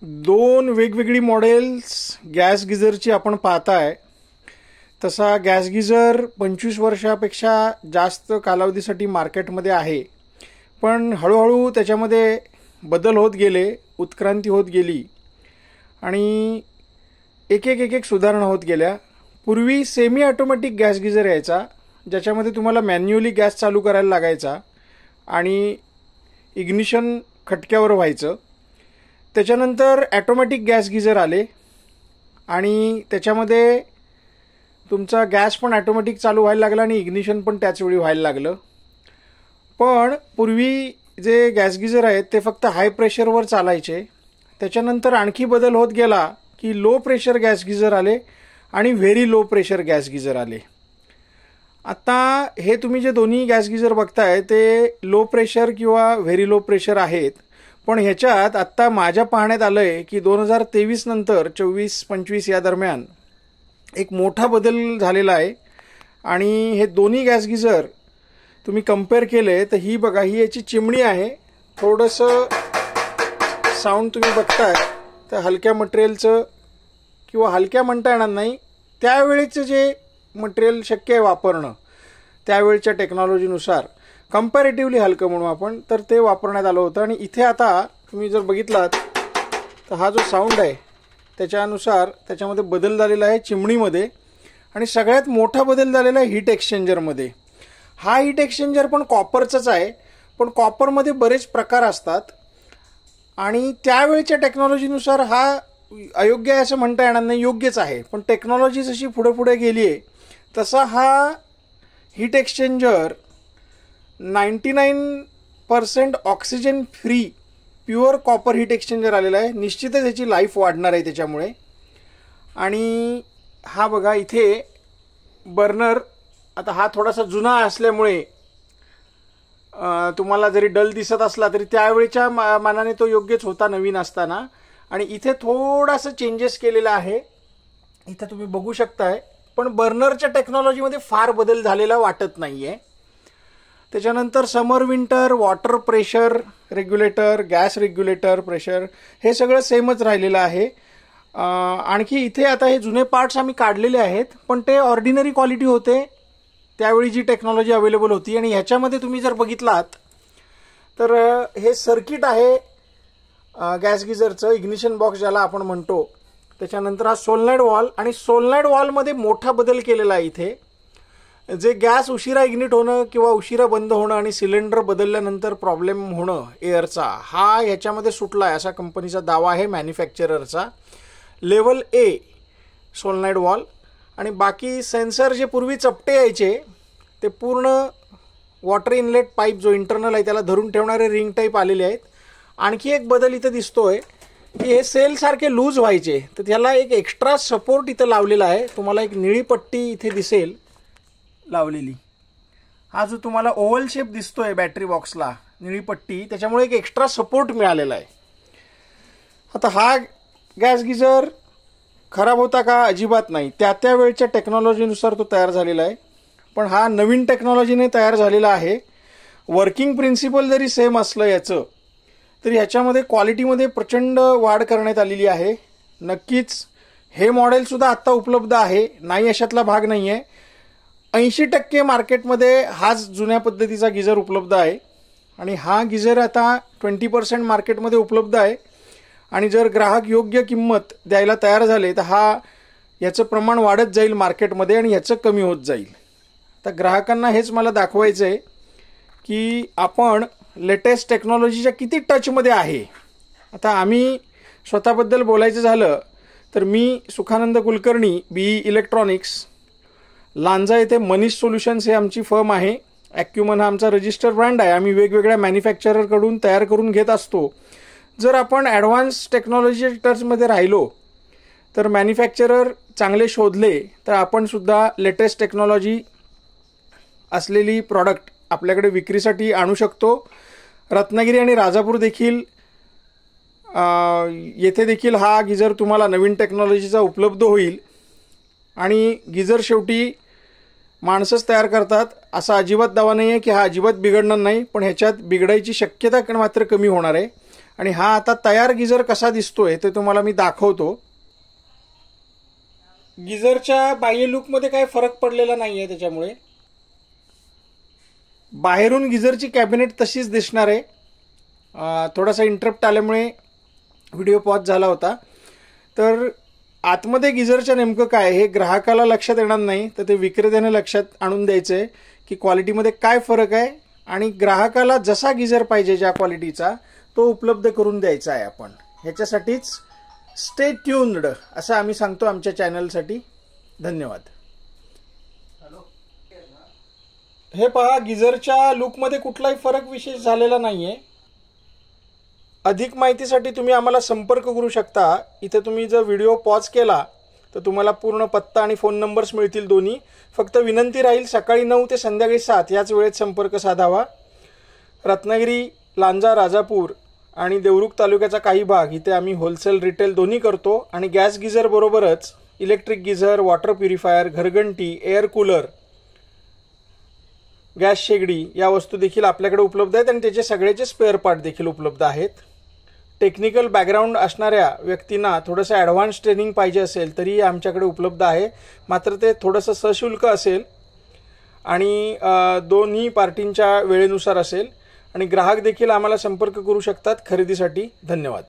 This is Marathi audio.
दोन वेगवेगळी मॉडेल्स गॅस गिझरची आपण पाहताय. तसा गॅस गिझर 25 वर्षापेक्षा जास्त कालावधीसाठी मार्केटमध्ये आहे, पण हळूहळू त्याच्यामध्ये बदल होत गेले, उत्क्रांती होत गेली आणि एक एक सुधारणा होत गेल्या. पूर्वी सेमी ऑटोमॅटिक गॅस गिझर यायचा, ज्याच्यामध्ये तुम्हाला मॅन्युअली गॅस चालू करायला लागायचा आणि इग्निशन खटक्यावर व्हायचं. त्याच्यानंतर ॲटोमॅटिक गॅस गिझर आले आणि त्याच्यामध्ये तुमचा गॅस पण ॲटोमॅटिक चालू व्हायला लागला आणि इग्निशन पण त्याचवेळी व्हायला लागलं. पण पूर्वी जे गॅस गिझर आहेत ते फक्त हाय प्रेशरवर चालायचे. त्याच्यानंतर आणखी बदल होत गेला की लो प्रेशर गॅस गिझर आले आणि very low pressure gas geyser आले. आता हे तुम्ही जे दोन्ही गॅस गिझर बघताय ते लो प्रेशर किंवा व्हेरी लो प्रेशर आहेत, पण ह्याच्यात आत्ता माझ्या पाहण्यात आलं आहे की 2023 नंतर 24-25 या दरम्यान एक मोठा बदल झालेला आहे. आणि हे दोन्ही गॅस गिझर तुम्ही कम्पेअर केले तर ही बघा, ही याची चिमणी आहे. थोडंसं साऊंड तुम्ही बघताय तर हलक्या मटेरियलचं किंवा हलक्या म्हणता येणार नाही, त्यावेळेचं जे मटेरियल शक्य आहे वापरणं त्यावेळच्या टेक्नॉलॉजीनुसार कम्पॅरेटिव्हली हलकं म्हणू आपण, तर ते वापरण्यात आलं होतं. आणि इथे आता तुम्ही जर बघितलात तर हा जो साऊंड आहे त्याच्यानुसार त्याच्यामध्ये बदल झालेला आहे चिमणीमध्ये. आणि सगळ्यात मोठा बदल झालेला आहे हीट एक्सचेंजरमध्ये. हा हीट एक्सचेंजर पण कॉपरचाच आहे, पण कॉपरमध्ये बरेच प्रकार असतात आणि त्यावेळच्या टेक्नॉलॉजीनुसार हा अयोग्य आहे असं म्हणता येणार नाही, योग्यच आहे. पण टेक्नॉलॉजी जशी पुढे पुढे गेली आहे तसा हा heat exchanger 99% oxygen free pure copper heat exchanger आलेला आहे. निश्चितच याची लाईफ वाढणार आहे त्याच्यामुळे. आणि हा बघा इथे बर्नर, आता हा थोडासा जुना असल्यामुळे तुम्हाला जरी डल दिसत असला तरी त्यावेळेच्या मानाने तो योग्यच होता नवीन असताना. आणि इथे थोडासा चेंजेस केलेला आहे, इथे तुम्ही बघू शकताय, पण बर्नरच्या टेक्नॉलॉजीमध्ये फार बदल झालेला वाटत नाहीये. त्याच्यानंतर summer winter, water pressure regulator, gas regulator pressure हे सगळं सेमच राहिलेलं आहे. आणखी इथे आता हे जुने पार्ट्स आम्ही काढलेले आहेत, पण ते ऑर्डिनरी क्वालिटी होते त्यावेळी जी टेक्नॉलॉजी अवेलेबल होती. आणि ह्याच्यामध्ये तुम्ही जर बघितलात तर हे सर्किट आहे गॅस गिझरचं, इग्निशन बॉक्स ज्याला आपण म्हणतो. त्याच्यानंतर हा सोलनॉइड वॉल, आणि सोलनॉइड वॉलमध्ये मोठा बदल केलेला आहे इथे. जे गॅस उशिरा इग्निट होणं किंवा उशिरा बंद होणं आणि सिलेंडर बदलल्यानंतर प्रॉब्लेम होणं एअरचा, हा ह्याच्यामध्ये सुटला आहे असा कंपनीचा दावा आहे मॅन्युफॅक्चररचा. Level A solenoid valve. आणि बाकी सेन्सर जे पूर्वी चपटे यायचे ते पूर्ण वॉटर इनलेट पाईप जो इंटरनल आहे त्याला धरून ठेवणारे रिंग टाईप आलेले आहेत. आणखी एक बदल इथं दिसतोय की हे सेलसारखे लूज व्हायचे, तर त्याला एक एक्स्ट्रा सपोर्ट इथं लावलेला आहे. तुम्हाला एक निळी पट्टी इथे दिसेल लावलेली. हा जो तुम्हाला ओव्हल शेप दिसतोय बॅटरी बॉक्सला निळी पट्टी, त्याच्यामुळे एक एक्स्ट्रा सपोर्ट मिळालेला आहे. आता हा गॅस गिझर खराब होता का? अजिबात नाही. त्या वेळच्या टेक्नॉलॉजीनुसार तो तयार झालेला आहे, पण हा नवीन टेक्नॉलॉजीने तयार झालेला आहे. वर्किंग प्रिन्सिपल जरी सेम असलं याचं, तरी ह्याच्यामध्ये क्वालिटीमध्ये प्रचंड वाढ करण्यात आलेली आहे. नक्कीच हे मॉडेलसुद्धा आत्ता उपलब्ध आहे, नाही अशातला भाग नाही आहे. 80% मार्केटमध्ये हाच जुन्या पद्धतीचा गिझर उपलब्ध आहे आणि हा गिझर आता 20% मार्केटमध्ये उपलब्ध आहे. आणि जर ग्राहक योग्य किंमत द्यायला तयार झाले तर याचं प्रमाण वाढत जाईल मार्केटमध्ये आणि ह्याचं कमी होत जाईल. तर ग्राहकांना हेच मला दाखवायचं आहे की आपण लेटेस्ट टेक्नॉलॉजीच्या किती टचमध्ये आहे. आता आम्ही स्वतःबद्दल बोलायचं झालं तर मी सुखानंद कुलकर्णी, BE इलेक्ट्रॉनिक्स, लांजा येथे मनीष सोल्युशन्स हे आमची फर्म आहे. ॲक्युमन हा आमचा रजिस्टर ब्रँड आहे. आम्ही वेगवेगळ्या मॅन्युफॅक्चररकडून तयार करून घेत असतो. जर आपण ॲडव्हान्स टेक्नॉलॉजी टचमध्ये राहिलो तर मॅन्युफॅक्चरर चांगले शोधले तर आपण सुद्धा लेटेस्ट टेक्नॉलॉजी असलेली प्रॉडक्ट आपल्याकडे विक्रीसाठी आणू शकतो. रत्नागिरी आणि राजापूर देखील येथे देखील हा गिझर तुम्हाला नवीन टेक्नॉलॉजीचा उपलब्ध होईल. आणि गिझर शेवटी माणसंच तयार करतात असा अजिबात दावा नाही आहे की हा अजिबात बिघडणार नाही, पण ह्याच्यात बिघडायची शक्यता मात्र कमी होणार आहे. आणि हा आता तयार गिझर कसा दिसतोय ते तुम्हाला मी दाखवतो. गिझरच्या बाह्य लुकमध्ये काही फरक पडलेला नाहीये. त्याच्यामुळे बाहेरून गिझरची कॅबिनेट तशीच दिसणार आहे. थोडासा इंटरप्ट आल्यामुळे व्हिडिओ पॉज झाला होता. तर आतमध्ये गिझरच्या नेमकं काय हे ग्राहकाला लक्षात येणार नाही, तर ते विक्रेत्याने लक्षात आणून द्यायचं आहे की क्वालिटीमध्ये काय फरक आहे आणि ग्राहकाला जसा गिझर पाहिजे ज्या क्वालिटीचा तो उपलब्ध करून द्यायचा आहे आपण. ह्याच्यासाठीच स्टे ट्यून्ड असं आम्ही सांगतो आमच्या चॅनलसाठी. धन्यवाद. हे पहा, गिझरच्या लुकमध्ये कुठलाही फरक विशेष झालेला नाहीये. अधिक माहितीसाठी तुम्ही आम्हाला संपर्क करू शकता. इथे तुम्ही जर व्हिडिओ पॉज केला तर तुम्हाला पूर्ण पत्ता आणि फोन नंबर्स मिळतील दोन्ही. फक्त विनंती राहील सकाळी 9 ते संध्याकाळी 7 याच वेळेत संपर्क साधावा. रत्नागिरी, लांजा, राजापूर आणि देवरुख तालुक्याचा काही भाग इथे आम्ही होलसेल रिटेल दोन्ही करतो. आणि गॅस गिझर बरोबरच इलेक्ट्रिक गिझर, वॉटर प्युरिफायर, घरघंटी, एअर कूलर, गॅस शेगडी या वस्तू देखील आपल्याकडे उपलब्ध आहेत आणि त्याचे सगळ्याचे स्पेअर पार्ट देखील उपलब्ध आहेत. टेक्निकल बॅकग्राऊंड असणाऱ्या व्यक्तींना थोडंसं ॲडव्हान्स ट्रेनिंग पाहिजे असेल तरी आमच्याकडे उपलब्ध आहे. मात्र ते थोडंसं सशुल्क असेल आणि दोन्ही पार्टींच्या वेळेनुसार असेल. आणि ग्राहक देखील आम्हाला संपर्क करू शकतात खरेदीसाठी. धन्यवाद.